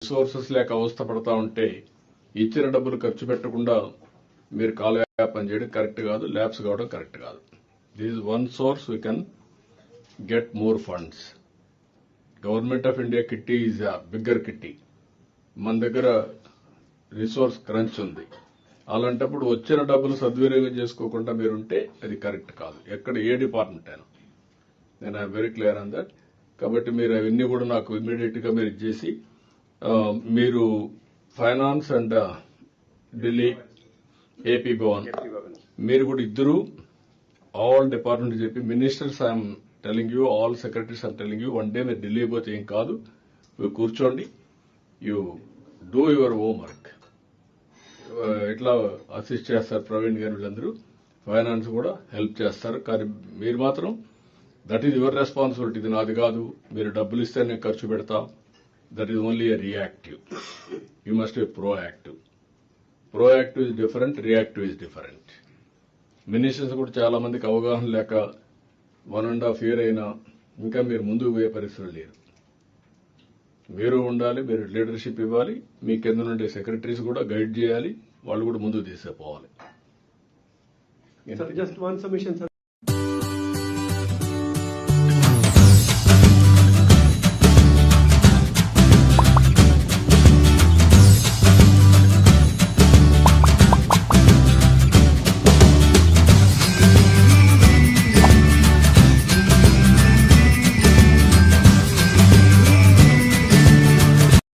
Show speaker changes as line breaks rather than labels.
Resources లేక అవస్థ పడతా ఉంటే ఇచ్చిన డబ్బులు ఖర్చు పెట్టకుండా మీరు కాలయాపన చేయడం కరెక్ట్ కాదు, ల్యాబ్స్ కావడం కరెక్ట్ కాదు. This is one source we can get more funds. Government of India kitty is a bigger kitty. మన దగ్గర రిసోర్స్ క్రంచ్ ఉంది. అలాంటప్పుడు వచ్చిన డబ్బులు సద్వినియోగం చేసుకోకుండా మీరుంటే అది కరెక్ట్ కాదు, ఎక్కడ ఏ డిపార్ట్మెంట్ అయినా. నేను I'm very clear on that. కాబట్టి మీరు అవన్నీ కూడా నాకు ఇమ్మీడియట్ గా మీరు చేసి మీరు finance and Delhi AP Bhavan మీరు కూడా ఇద్దరు ఆల్ డిపార్ట్మెంట్ చెప్పి ministers I'm telling you, all secretaries I'm telling you, one day మీరు ఢిల్లీ పోతే ఏం కాదు, మీరు కూర్చోండి, యూ డూ యువర్ హోంవర్క్. ఇట్లా అసిస్ట్ చేస్తారు ప్రవీణ్ గారు, వీళ్ళందరూ ఫైనాన్స్ కూడా హెల్ప్ చేస్తారు. కానీ మీరు మాత్రం దట్ ఈజ్ యువర్ రెస్పాన్సిబిలిటీ, ఇది నాది కాదు, మీరు డబ్బులు ఇస్తే నేను ఖర్చు పెడతా. That is only a reactive. You must be proactive. Proactive is different, reactive is different. Ministers కూడా చాలా మందికి అవగాహన లేక 1.5 year అయినా ఇంకా మీరు ముందుకు పోయే పరిస్థితులు లేరు. మీరు ఉండాలి, మీరు లీడర్షిప్ ఇవ్వాలి, మీ కింద నుండి సెక్రటరీస్ కూడా గైడ్ చేయాలి, వాళ్ళు కూడా ముందుకు తీసుకుపోవాలి.
Sir, just one submission, sir.